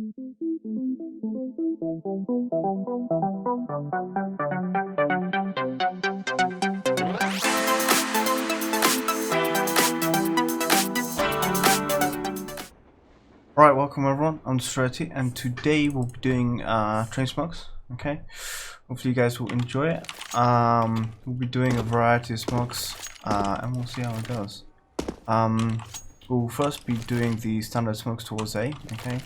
Right, welcome everyone, I'm Strati, and today we'll be doing train smokes, okay? Hopefully you guys will enjoy it. We'll be doing a variety of smokes, and we'll see how it goes. We'll first be doing the standard smokes towards A, okay?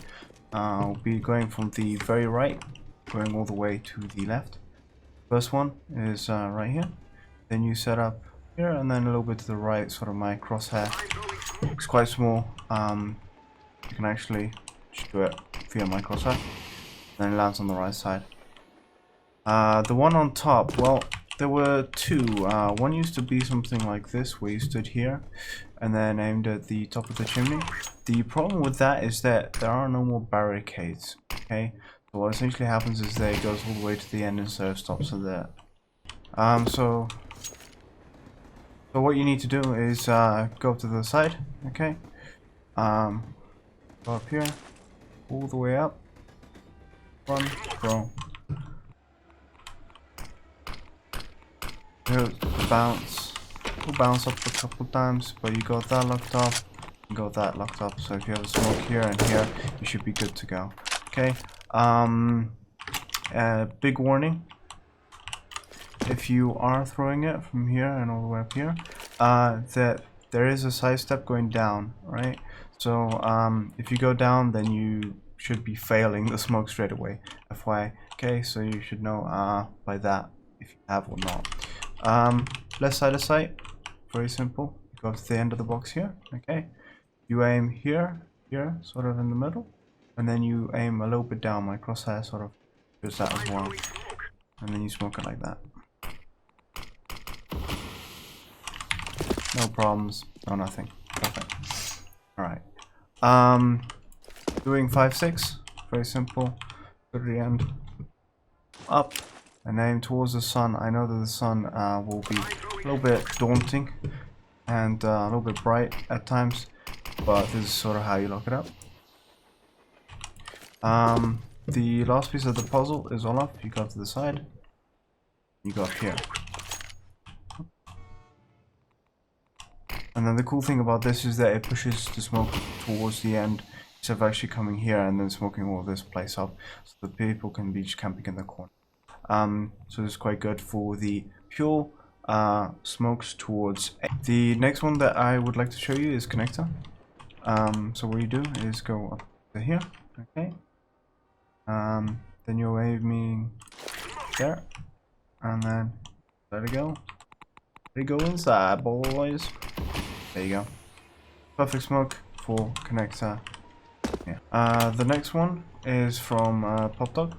We'll be going from the very right, going all the way to the left. First one is right here. Then you set up here, and then a little bit to the right, sort of my crosshair. It's quite small. You can actually just do it via my crosshair. Then it lands on the right side. The one on top, well, there were two. One used to be something like this, where you stood here and then aimed at the top of the chimney. The problem with that is that there are no more barricades, okay? So what essentially happens is that it goes all the way to the end instead of stops at there. So what you need to do is go up to the side, okay? Go up here, all the way up, run, throw. Bounce. We'll bounce up a couple times, but you got that locked up, you got that locked up. So if you have a smoke here and here, you should be good to go. Okay. Big warning. If you are throwing it from here and all the way up here, that there is a side step going down, right? So if you go down, then you should be failing the smoke straight away. FYI. Okay, so you should know by that if you have or not. Left side of sight, very simple. You go to the end of the box here, okay? You aim here, sort of in the middle, and then you aim a little bit down. My crosshair sort of does that as well, and then you smoke it like that. No problems, no nothing. Perfect. Alright. Doing 5-6, very simple. Go to the end. Up and aim towards the sun. I know that the sun will be a little bit daunting and a little bit bright at times, but this is sort of how you lock it up. The last piece of the puzzle is all up. You go to the side, you go up here. And then the cool thing about this is that it pushes the smoke towards the end instead of actually coming here and then smoking all this place up, so the people can be just camping in the corner. So this is quite good for the pure smokes towards A. The next one that I would like to show you is connector. So what you do is go up to here, okay? Then you're aiming there, and then let it go. Let it go inside, boys. There you go. Perfect smoke for connector. Yeah. The next one is from Pop Dog.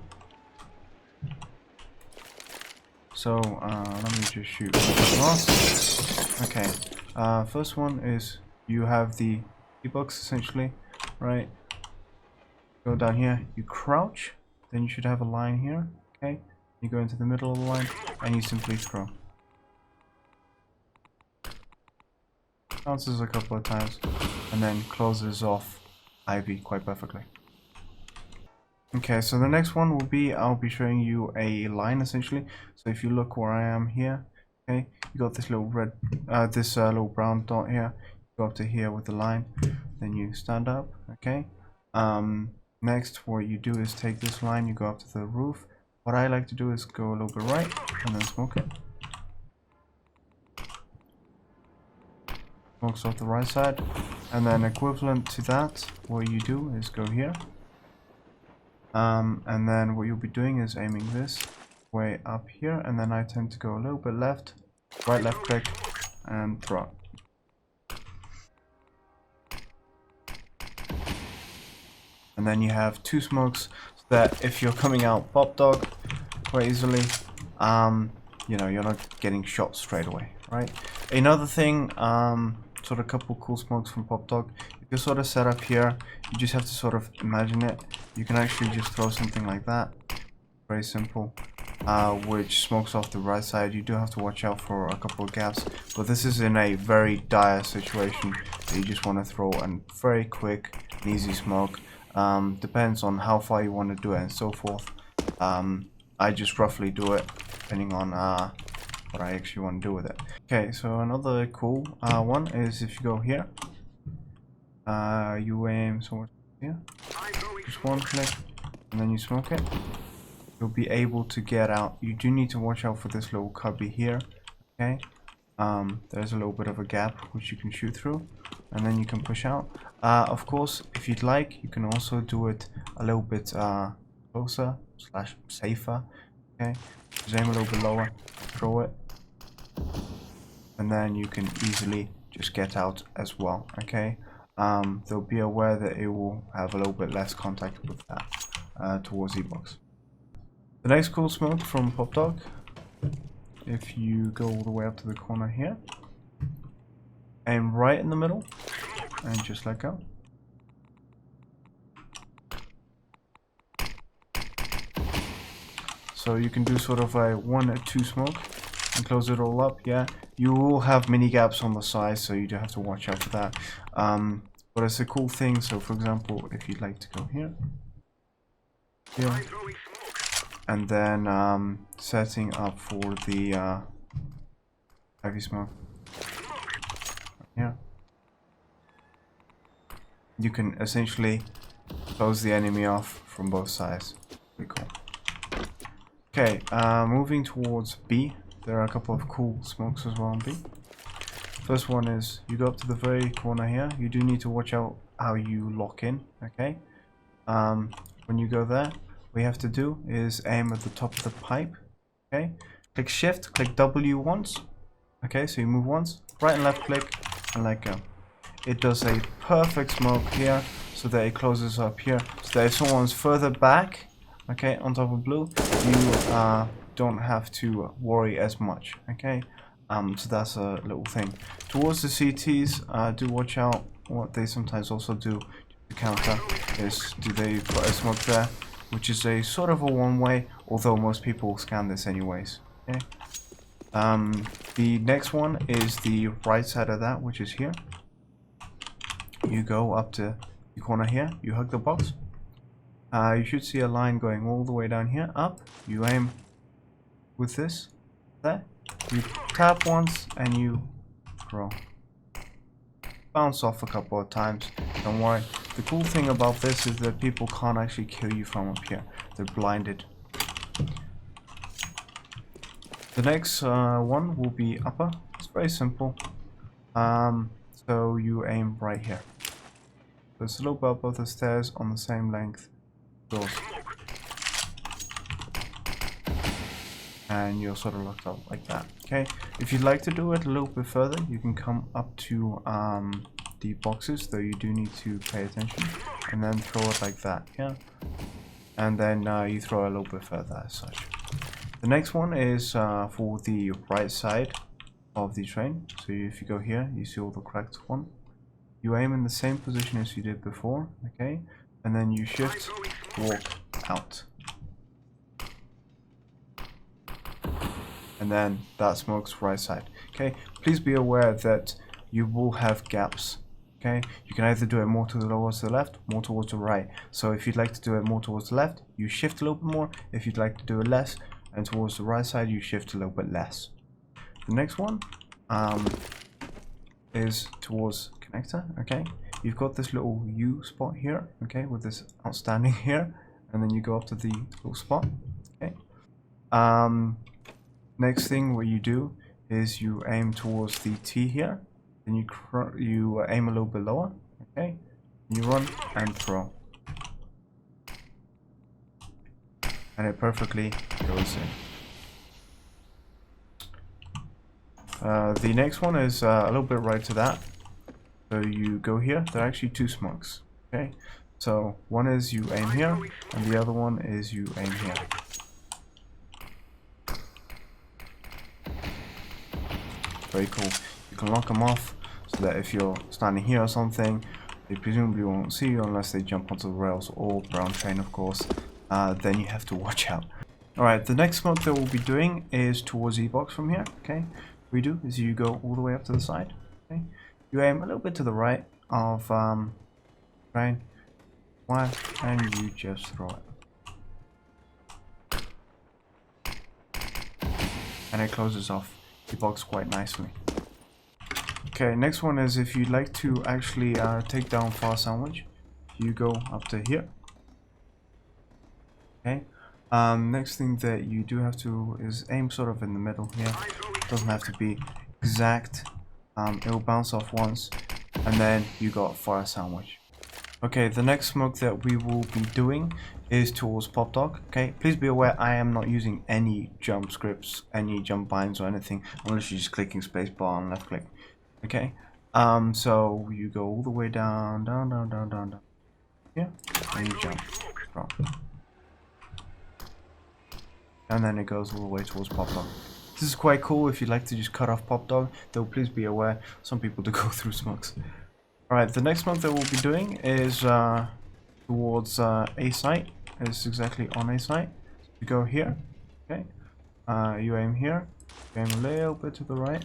So let me just shoot last. Okay. First one is you have the box essentially, right? Go down here, you crouch, then you should have a line here, okay? You go into the middle of the line and you simply throw. Bounces a couple of times and then closes off Ivy quite perfectly. Okay, so the next one will be, I'll be showing you a line essentially. So if you look where I am here, okay, you got this little red, little brown dot here. You go up to here with the line, then you stand up, okay. Next, what you do is take this line, you go up to the roof. What I like to do is go a little bit right and then smoke it. Smokes off the right side, and then equivalent to that, what you do is go here. And then what you'll be doing is aiming this way up here, and then I tend to go a little bit left, right, left click, and throw. And then you have two smokes, so that if you're coming out Pop Dog quite easily, you know, you're not getting shot straight away, right? Another thing, sort of a couple cool smokes from Pop Dog. If you're sort of set up here, you just have to sort of imagine it. You can actually just throw something like that. Very simple. Which smokes off the right side. You do have to watch out for a couple of gaps, but this is in a very dire situation that you just want to throw a very quick and easy smoke. Depends on how far you want to do it and so forth. I just roughly do it depending on what I actually want to do with it. Okay, so another cool one is if you go here, you aim towards here, just one click, and then you smoke it. You'll be able to get out. You do need to watch out for this little cubby here. Okay, there's a little bit of a gap which you can shoot through, and then you can push out. Of course, if you'd like, you can also do it a little bit closer / safer. Okay, just aim a little bit lower, throw it, and then you can easily just get out as well. Okay, they'll be aware that it will have a little bit less contact with that towards E-Box. The next cool smoke from Popdog, if you go all the way up to the corner here, aim right in the middle, and just let go. So you can do sort of a 1 or 2 smoke and close it all up. Yeah, you will have mini gaps on the side, so you do have to watch out for that. But it's a cool thing. So for example, if you'd like to go here, and then setting up for the heavy smoke, yeah, you can essentially close the enemy off from both sides. Pretty cool. Okay, moving towards B, there are a couple of cool smokes as well on B. First one is you go up to the very corner here. You do need to watch out how you lock in. Okay, when you go there, what you have to do is aim at the top of the pipe. Okay, click shift, click W once. Okay, so you move once, right and left click, and let go. It does a perfect smoke here, so that it closes up here, so that if someone's further back, okay, on top of blue, you don't have to worry as much. Okay, so that's a little thing. Towards the CTs, do watch out. What they sometimes also do to counter is they put a smoke there, which is a sort of a one-way, although most people scan this anyways. Okay. The next one is the right side of that, which is here. You go up to the corner here, you hug the box. You should see a line going all the way down here, up. You aim with this, there. You tap once and you throw. Bounce off a couple of times, don't worry. The cool thing about this is that people can't actually kill you from up here. They're blinded. The next one will be upper. It's very simple. So you aim right here. So it's a little bit above the stairs on the same length. Doors. And you're sort of locked up like that. Okay. If you'd like to do it a little bit further, you can come up to the boxes, though you do need to pay attention, and then throw it like that. Yeah. And then you throw a little bit further as such. The next one is for the right side of the train. So if you go here, you see all the correct one. You aim in the same position as you did before, okay? And then you shift, walk out. And then that smokes right side, okay? Please be aware that you will have gaps, okay? You can either do it more towards the left, more towards the right. So if you'd like to do it more towards the left, you shift a little bit more. If you'd like to do it less, and towards the right side, you shift a little bit less. The next one is towards connector, okay? You've got this little U spot here, okay, with this outstanding here, and then you go up to the little spot, okay? Next thing what you do is you aim towards the T here, then you aim a little bit lower, okay? You run and throw. And it perfectly goes in. The next one is a little bit right to that. So you go here. There are actually two smokes. Okay. So one is you aim here, and the other one is you aim here. Very cool. You can lock them off so that if you're standing here or something, they presumably won't see you unless they jump onto the rails or ground train, of course. Then you have to watch out. Alright, the next smoke that we'll be doing is towards E-Box from here, okay? What we do is you go all the way up to the side, okay? You aim a little bit to the right of train, Why? And you just throw it. And it closes off the box quite nicely. Okay, next one is if you'd like to actually take down fire sandwich, you go up to here. Okay. Next thing that you do have to is aim sort of in the middle here. Doesn't have to be exact. It'll bounce off once, and then you got fire sandwich. Okay, the next smoke that we will be doing is towards Pop Dog. Okay, please be aware I am not using any jump scripts, any jump binds or anything, unless you're just clicking spacebar and left click. Okay, so you go all the way down, down, here, and you jump from. And then it goes all the way towards Pop Dog. This is quite cool if you'd like to just cut off Pop Dog, though please be aware some people do go through smokes. Alright, the next smoke that we'll be doing is towards A site. It's exactly on A site. So you go here, okay? You aim here, you aim a little bit to the right,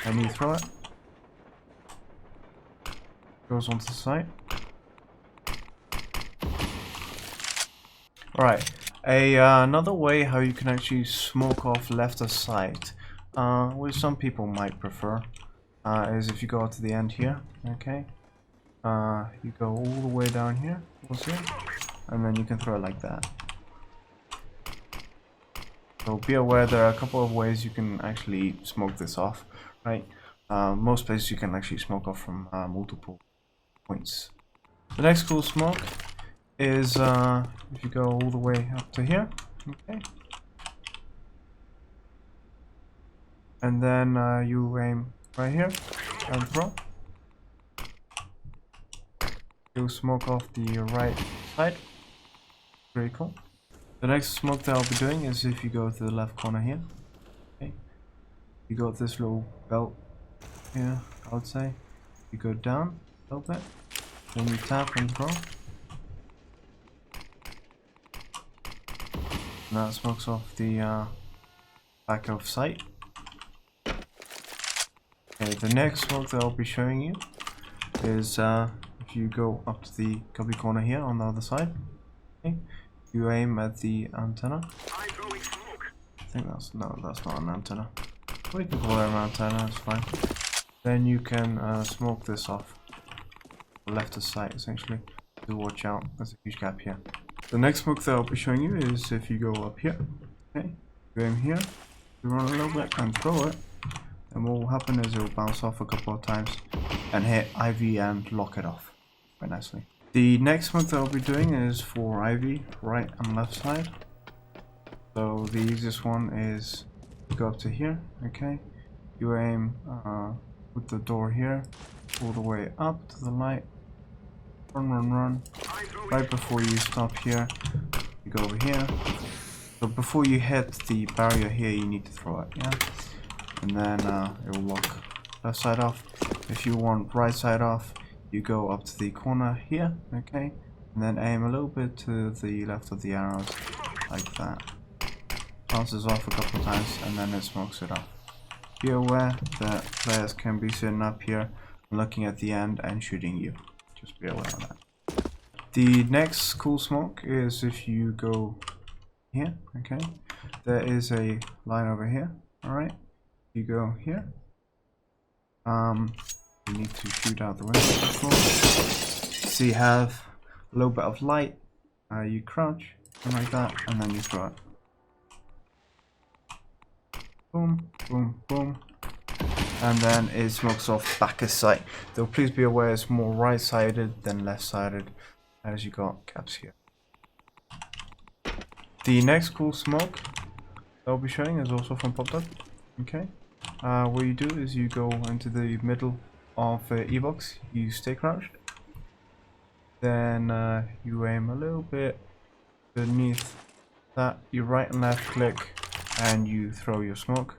and you throw it. Goes onto the site. Alright, another way how you can actually smoke off left of site, which some people might prefer, is if you go to the end here, okay? You go all the way down here, and then you can throw it like that. So be aware there are a couple of ways you can actually smoke this off, right? Most places you can actually smoke off from multiple points. The next cool smoke is if you go all the way up to here, okay? And then you aim right here and throw. You smoke off the right side. Very cool. The next smoke that I'll be doing is if you go to the left corner here. Okay. You got this little belt here, I would say. You go down a little bit. Then you tap and throw. And that smokes off the back of sight. Okay, the next smoke that I'll be showing you is if you go up to the cubby corner here on the other side. Okay, you aim at the antenna. I think that's not an antenna. We can call it an antenna, it's fine. Then you can smoke this off the left of sight essentially. Do watch out, there's a huge gap here. The next smoke that I'll be showing you is if you go up here. Okay, you aim here, you run a little bit and throw it. And what will happen is it will bounce off a couple of times and hit IV and lock it off quite nicely. The next smoke that I'll be doing is for IV, right and left side. So the easiest one is you go up to here, okay? You aim with the door here, all the way up to the light. Run. Right before you stop here, you go over here. So before you hit the barrier here, you need to throw it, yeah? And then it will lock left side off. If you want right side off, you go up to the corner here, okay? And then aim a little bit to the left of the arrows, like that. Bounces off a couple of times and then it smokes it off. Be aware that players can be sitting up here, looking at the end and shooting you. Just be aware of that. The next cool smoke is if you go here, okay? There is a line over here, alright? You go here. You need to shoot out the window before. So you have a little bit of light. You crouch, like that, and then you throw it. Boom, boom, boom. And then it smokes off back of sight. Though please be aware it's more right-sided than left-sided, as you got gaps here. The next cool smoke that I'll be showing is also from Pop Dog. Okay. What you do is you go into the middle of E-box, you stay crouched, then you aim a little bit beneath that, you right and left click and you throw your smoke.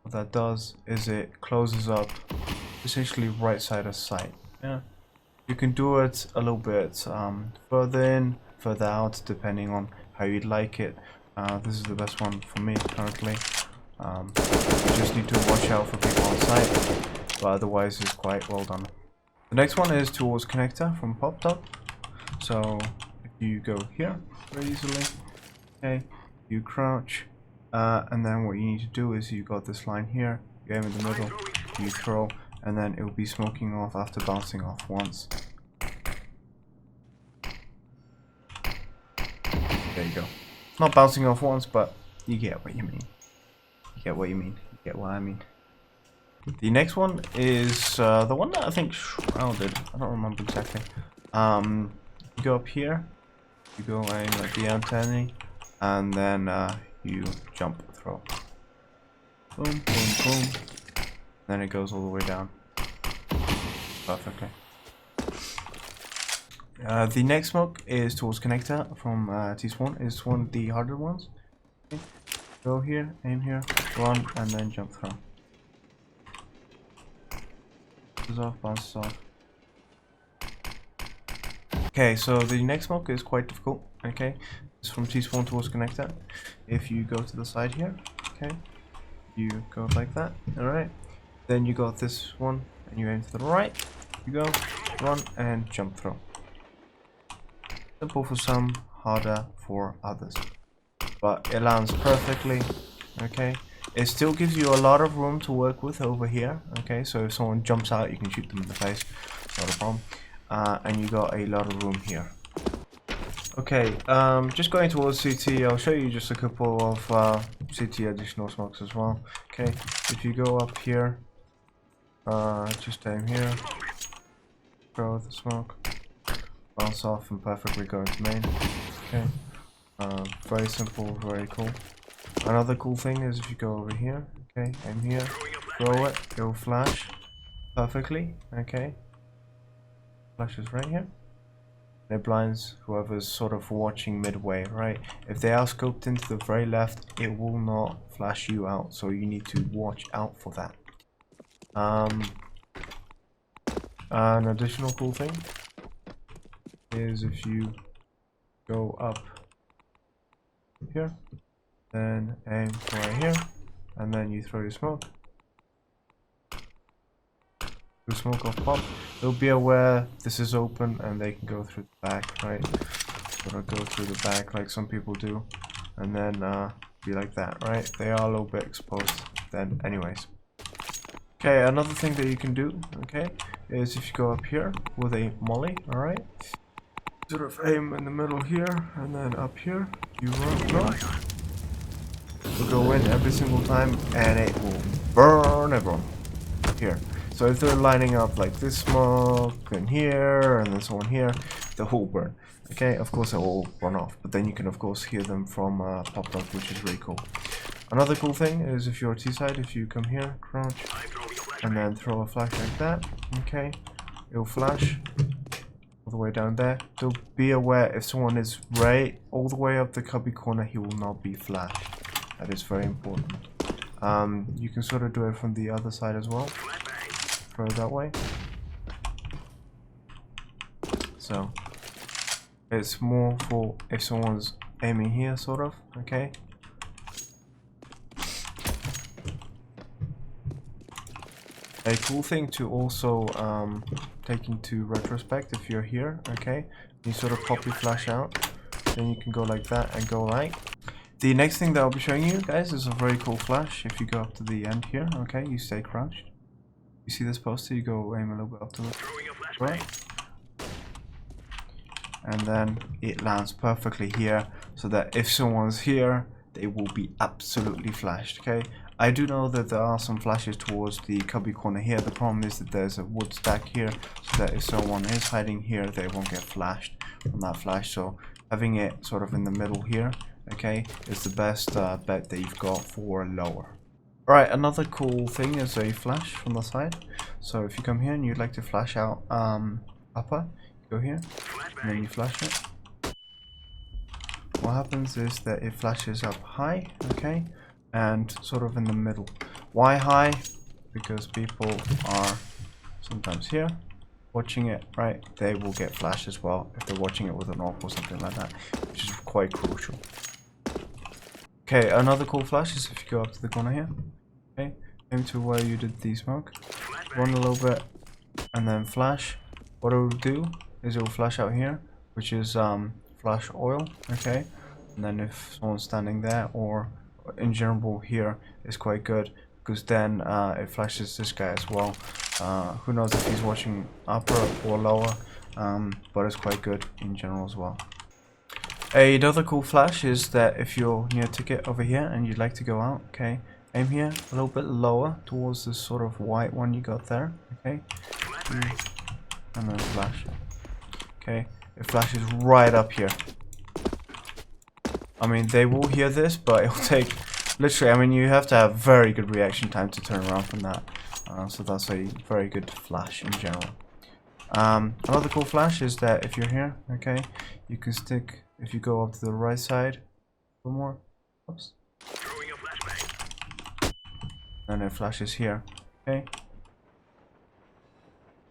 What that does is it closes up essentially right side of sight. Yeah, you can do it a little bit further in, further out, depending on how you'd like it. This is the best one for me currently. You just need to watch out for people on sight, but otherwise it's quite well done. The The next one is towards connector from pop top. So if you go here very easily, okay, you crouch, and then what you need to do is you got this line here, you aim in the middle, you throw, and then it will be smoking off after bouncing off once. There you go. Not bouncing off once, but you get what you mean. You get what you mean. You get what I mean. The next one is the one that I think Shroud did. I don't remember exactly. You go up here, you go aim at the antennae, and then you jump throw. Boom, boom, boom. Then it goes all the way down. Perfectly. The next smoke is towards connector from T-Spawn. It's one of the harder ones. Okay. Go here, aim here, run, and then jump throw. Bounces off, bounces off. Okay, so the next smoke is quite difficult. Okay, it's from T-Spawn towards connector. If you go to the side here, okay, you go like that. All right. Then you got this one, and you aim to the right. You go, run, and jump throw. Simple for some, harder for others. But it lands perfectly, okay? It still gives you a lot of room to work with over here, okay? So if someone jumps out, you can shoot them in the face, not a problem. And you got a lot of room here. Okay, just going towards CT, I'll show you just a couple of CT additional smokes as well. Okay, if you go up here, just aim here, throw the smoke, bounce off and perfectly go into main. Okay, very simple, very cool. Another cool thing is if you go over here, okay, aim here, throw it, it'll flash perfectly, okay. Flashes right here. It blinds whoever's sort of watching midway, right? If they are scoped into the very left, it will not flash you out, so you need to watch out for that. An additional cool thing is if you go up here, then aim right here, and then you throw your smoke. The smoke off pop. They'll be aware this is open and they can go through the back, right? Sort of go through the back like some people do, and then be like that, right? They are a little bit exposed then anyways. Okay, another thing that you can do, okay, is if you go up here with a molly, alright? Sort of aim in the middle here, and then up here, you run. It'll go in every single time, and it will burn everyone here. So if they're lining up like this smoke, and here, and this one here, the whole burn. Okay, of course it will run off, but then you can of course hear them from popped up, which is really cool. Another cool thing is if you're T-side, if you come here, crouch, and then throw a flash like that, okay, it'll flash all the way down there. So be aware if someone is right all the way up the cubby corner, he will not be flashed. That is very important. You can sort of do it from the other side as well. Throw it that way. So it's more for if someone's aiming here, sort of, okay. A cool thing to also take into retrospect if you're here, okay, you sort of pop your flash out, then you can go like that and go like. The next thing that I'll be showing you guys is a very cool flash. If you go up to the end here, okay, you stay crouched. You see this poster, you go aim a little bit up to it, right? And then it lands perfectly here, so that if someone's here, they will be absolutely flashed, okay? I do know that there are some flashes towards the cubby corner here. The problem is that there's a wood stack here, so that if someone is hiding here, they won't get flashed from that flash. So having it sort of in the middle here, okay, is the best bet that you've got for lower. Alright, another cool thing is a flash from the side. So if you come here and you'd like to flash out upper, you go here, and then you flash it. What happens is that it flashes up high, okay, and sort of in the middle. Why high? Because people are sometimes here watching it, right? They will get flashed as well if they're watching it with an AWP or something like that, which is quite crucial. Okay, another cool flash is if you go up to the corner here, okay, aim to where you did the smoke, run a little bit, and then flash. what it will do is it will flash out here, which is flash oil, okay? And then if someone's standing there, or in general here, is quite good because then it flashes this guy as well. Who knows if he's watching upper or lower, but it's quite good in general as well. Another cool flash is that if you're near a ticket over here and you'd like to go out, okay, aim here a little bit lower towards this sort of white one you got there, okay, and then flash. Okay, it flashes right up here. I mean, they will hear this, but it'll take literally, I mean, you have to have very good reaction time to turn around from that. So that's a very good flash in general. Another cool flash is that if you're here, okay, you can stick, if you go up to the right side, a little more, oops, and it flashes here, okay,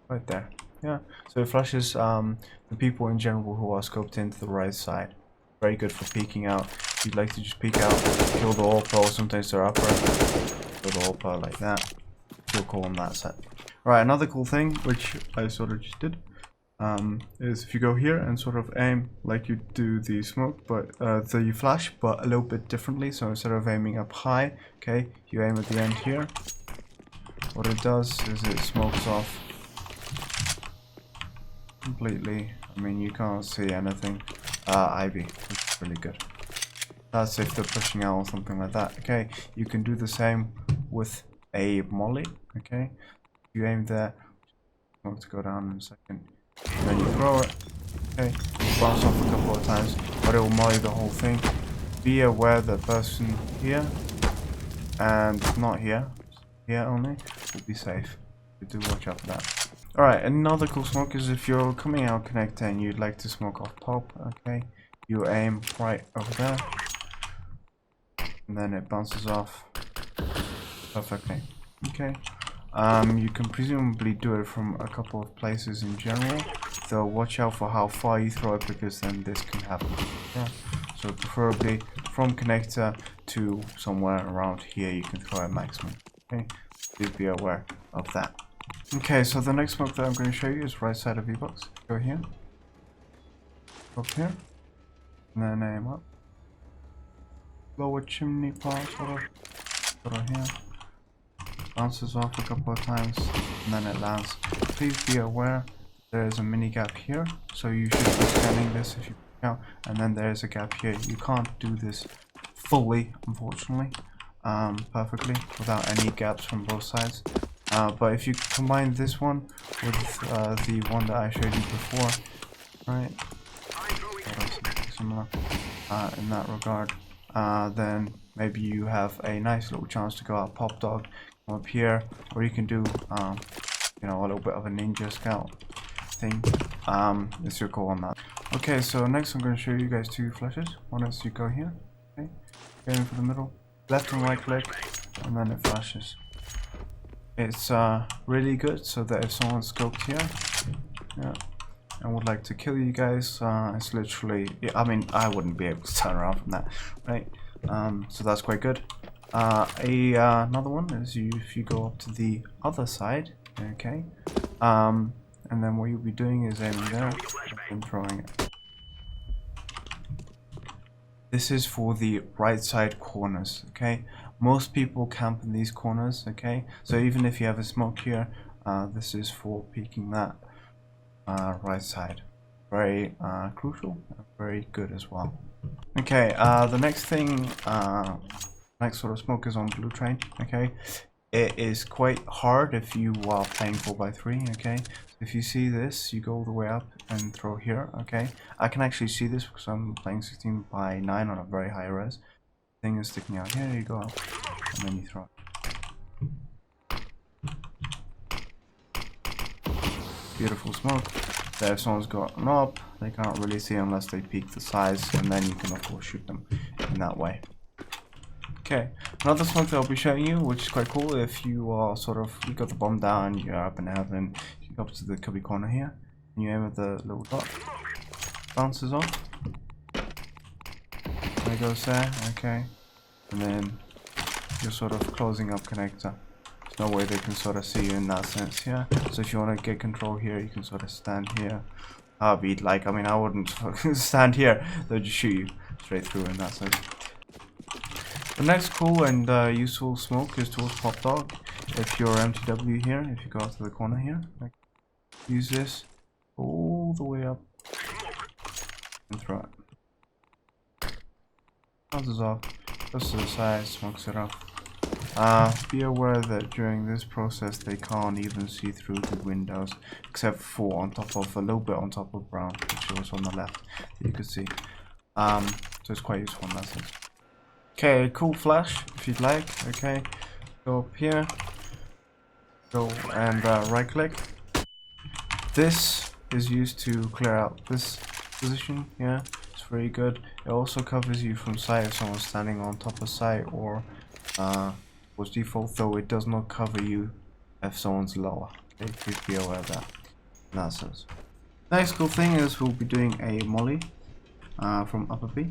right there, yeah, so it flashes the people in general who are scoped into the right side. Very good for peeking out. If you'd like to just peek out, kill the AWP, or sometimes they're upper, kill the AWP like that, feel cool on that set. Right, another cool thing, which I sort of just did, is if you go here and sort of aim like you do the smoke, but the flash, but a little bit differently. So instead of aiming up high, okay, you aim at the end here. What it does is it smokes off completely. I mean, you can't see anything. Ivy, which is really good. That's if they're pushing out or something like that. Okay, you can do the same with a molly. Okay, you aim there, smoke to go down in a second, and then you throw it. Okay, bounce off a couple of times, but it will molly the whole thing. Be aware the person here and not here, here only, will be safe. You do watch out for that. Alright, another cool smoke is if you're coming out connector and you'd like to smoke off pop, okay, you aim right over there, and then it bounces off perfectly. Okay, you can presumably do it from a couple of places in general, so watch out for how far you throw it, because then this can happen. Yeah. So preferably from connector to somewhere around here you can throw it maximum. Okay, please be aware of that. Okay, so the next smoke that I'm going to show you is right side of V-Box. Go here, up here, and then aim up. Lower chimney part, sort of here. Bounces off a couple of times, and then it lands. Please be aware there is a mini gap here, so you should be scanning this if you count. And then there is a gap here. You can't do this fully, unfortunately, perfectly without any gaps from both sides. But if you combine this one with the one that I showed you before, right, similar in that regard, then maybe you have a nice little chance to go out pop dog, come up here, or you can do, you know, a little bit of a ninja scout thing. It's your call on that. Okay, so next I'm going to show you guys two flashes. One is you go here, okay, go in for the middle, left and right click, and then it flashes. It's really good so that if someone's scoped here, yeah, and would like to kill you guys, it's literally, yeah, I mean, I wouldn't be able to turn around from that, right? So that's quite good. Another one is if you go up to the other side, okay, and then what you'll be doing is aiming there and throwing it. This is for the right side corners, okay? Most people camp in these corners, okay? So even if you have a smoke here, this is for peeking that right side. Very crucial, very good as well. Okay, the next thing, next sort of smoke is on blue train, okay? It is quite hard if you are playing 4x3, okay? So if you see this, you go all the way up and throw here, okay? I can actually see this because I'm playing 16:9 on a very high res. Thing is sticking out here, you go up, and then you throw it. Beautiful smoke. So if someone's got an AWP, they can't really see unless they peek the size, and then you can of course shoot them in that way. Okay, another smoke that I'll be showing you, which is quite cool, if you are sort of, you got the bomb down, you're up in heaven, you go up to the cubby corner here, and you aim at the little dot, bounces off, there it goes there, okay, and then you're sort of closing up connector. no way they can sort of see you in that sense, yeah. So if you want to get control here, you can sort of stand here. I mean, I wouldn't stand here, they'll just shoot you straight through in that sense. The next cool and useful smoke is towards Pop Dog. If you're MTW here, if you go out to the corner here, like, use this all the way up and throw it. Bounces off, goes to the side, smokes it off. Be aware that during this process they can't even see through the windows, except for on top of a little bit on top of brown, which was on the left. You can see. So it's quite useful in that sense. Okay, cool flash if you'd like. Okay, go up here, go and right click. This is used to clear out this position. Yeah, it's very good. It also covers you from sight if someone's standing on top of sight, or was default, though it does not cover you if someone's lower. Okay, please be aware of that. In that sense. Next cool thing is we'll be doing a molly from upper B.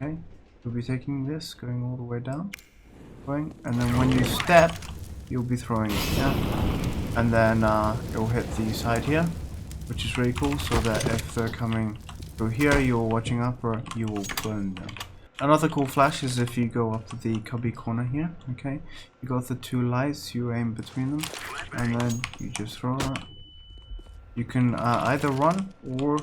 Okay. You'll be taking this, going all the way down, and then when you step, you'll be throwing it, yeah? And then it'll hit the side here, which is really cool, so that if they're coming through here, you're watching upper, you will burn them. Another cool flash is if you go up to the cubby corner here, okay? You got the two lights, you aim between them, and then you just throw it. You can either run, or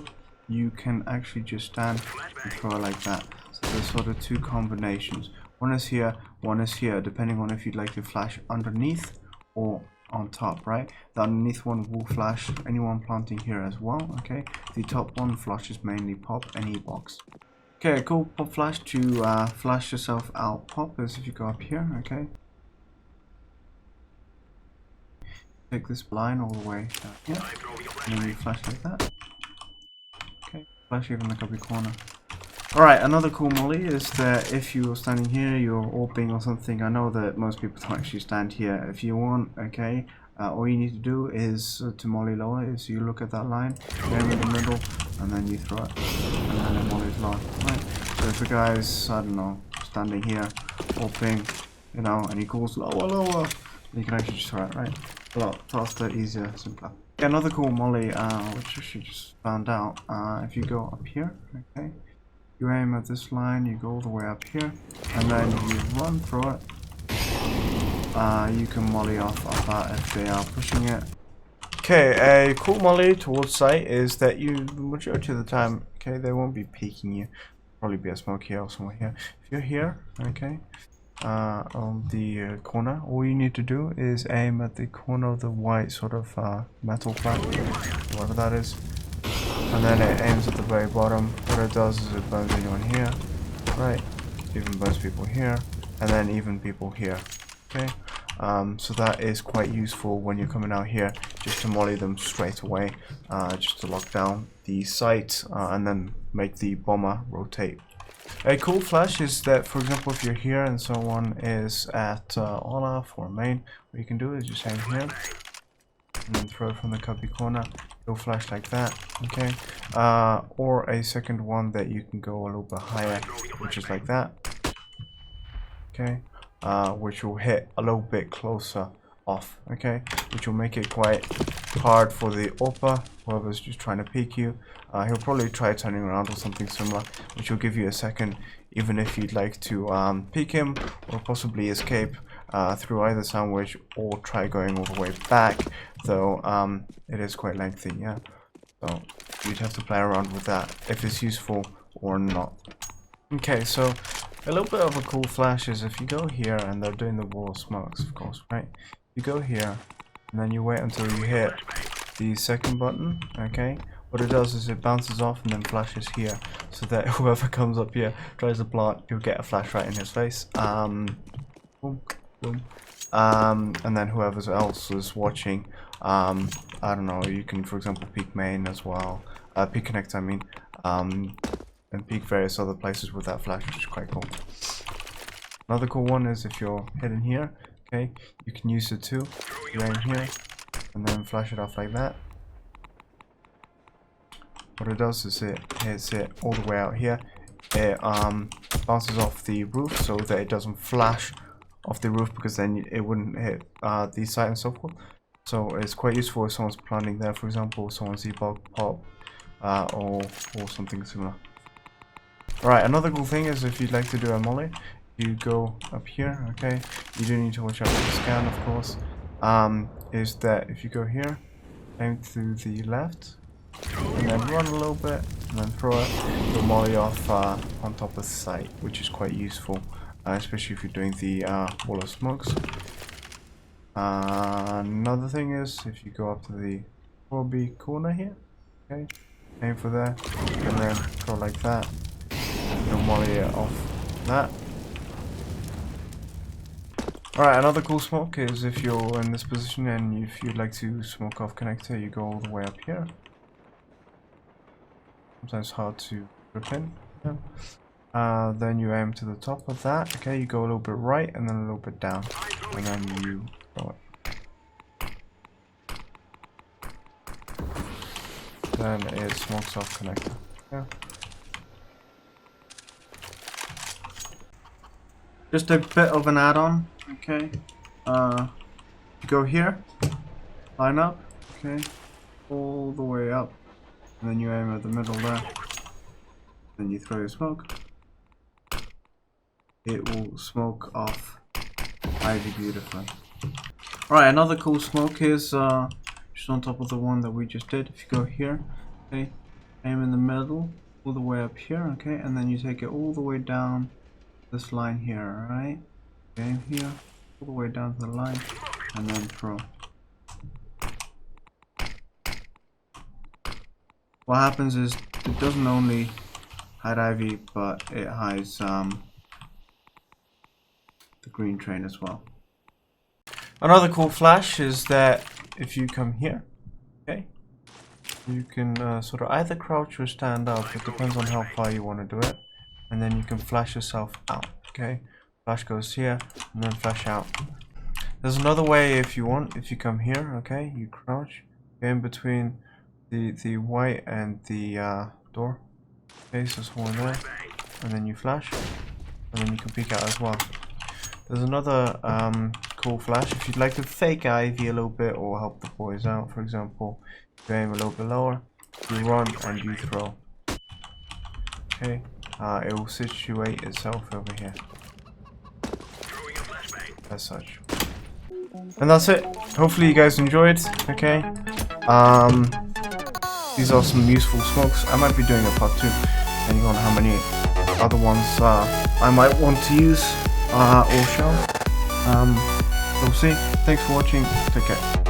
you can actually just stand and throw it like that. So there's sort of two combinations. One is here, depending on if you'd like to flash underneath or on top, right? The underneath one will flash anyone planting here as well, okay? The top one flashes mainly pop and E-box. Okay, cool pop flash to flash yourself out pop is if you go up here, okay? Take this line all the way down here, and then you flash like that. Okay, flash even the cubby corner. Alright, another cool molly is that if you're standing here, you're AWPing or something. I know that most people don't actually stand here. If you want, okay, all you need to do is to molly lower, is you look at that line, you aim in the middle, and then you throw it, and then it mollies lower. Right. So if the guy's, I don't know, standing here, AWPing, you know, and he calls lower, you can actually just throw it, right? A lot faster, easier, simpler. Another cool molly, which I actually just found out, if you go up here, okay, you aim at this line, you go all the way up here, and then you run through it. You can molly off that if they are pushing it. Okay, a cool molly towards sight is that you, the majority of the time, okay, they won't be peeking you. Probably be a smoke here or somewhere here. If you're here, okay, on the corner, all you need to do is aim at the corner of the white sort of metal plate, whatever that is. And then it aims at the very bottom. What it does is it burns anyone here, right? Even burns people here, and then even people here. Okay, so that is quite useful when you're coming out here, just to molly them straight away, just to lock down the site, and then make the bomber rotate. A cool flash is that, for example, if you're here and someone is at Olaf or main, what you can do is just aim here, and then throw it from the cubby corner. It'll flash like that, okay? Or a second one that you can go a little bit higher, which is like that, okay? Which will hit a little bit closer off, okay? Which will make it quite hard for the AWPer, whoever's just trying to peek you. He'll probably try turning around or something similar, which will give you a second, even if you'd like to peek him or possibly escape through either sandwich, or try going all the way back, though it is quite lengthy, yeah? So you'd have to play around with that, if it's useful or not. Okay, so a little bit of a cool flash is if you go here, and they're doing the wall of smokes, of course, right? You go here, and then you wait until you hit the second button, okay? What it does is it bounces off and then flashes here, so that whoever comes up here tries to plant, you'll get a flash right in his face. Boom, boom. And then whoever else is watching, I don't know, you can, for example, peek main as well, peek connect, I mean, and peek various other places with that flash, which is quite cool. Another cool one is if you're hidden here, okay, you can use it too. You aim here, and then flash it off like that. What it does is it hits it all the way out here. It bounces off the roof so that it doesn't flash off the roof, because then it wouldn't hit the site and so forth. So it's quite useful if someone's planting there, for example, someone's bug pop or something similar. Right, another cool thing is if you'd like to do a molly, you go up here, okay? You do need to watch out for the scan, of course. Is that if you go here, aim to the left, and then run a little bit, and then throw it, you'll molly off on top of the site, which is quite useful, especially if you're doing the wall of smokes. Another thing is if you go up to the 4B corner here, okay, aim for there, and then throw like that, you'll molly it off that. Alright, another cool smoke is if you're in this position and if you'd like to smoke off connector, you go all the way up here. Sometimes hard to grip in. Yeah. Then you aim to the top of that. Okay, you go a little bit right and then a little bit down, and then you throw it. Then it smokes off connector. Yeah. Just a bit of an add-on. Okay. You go here, line up. Okay, all the way up, and then you aim at the middle there. Then you throw your smoke. It will smoke off ivy beautifully. Alright, another cool smoke is just on top of the one that we just did. If you go here, okay, aim in the middle, all the way up here, okay, and then you take it all the way down this line here, alright? Aim here, all the way down to the line, and then throw. What happens is it doesn't only hide ivy, but it hides the green train as well. Another cool flash is that if you come here, okay, you can sort of either crouch or stand up. It depends on how far you want to do it, and then you can flash yourself out. Okay, flash goes here and then flash out. There's another way if you want. If you come here, okay, you crouch, go in between the white and the door. Okay, so there's one there, and then you flash, and then you can peek out as well. There's another cool flash if you'd like to fake ivy a little bit or help the boys out. For example, you aim a little bit lower, you run and you throw. Okay, it will situate itself over here as such. And that's it. Hopefully you guys enjoyed. Okay, these are some useful smokes. I might be doing a part 2 depending on how many other ones I might want to use or show. We'll see. Thanks for watching. Take care.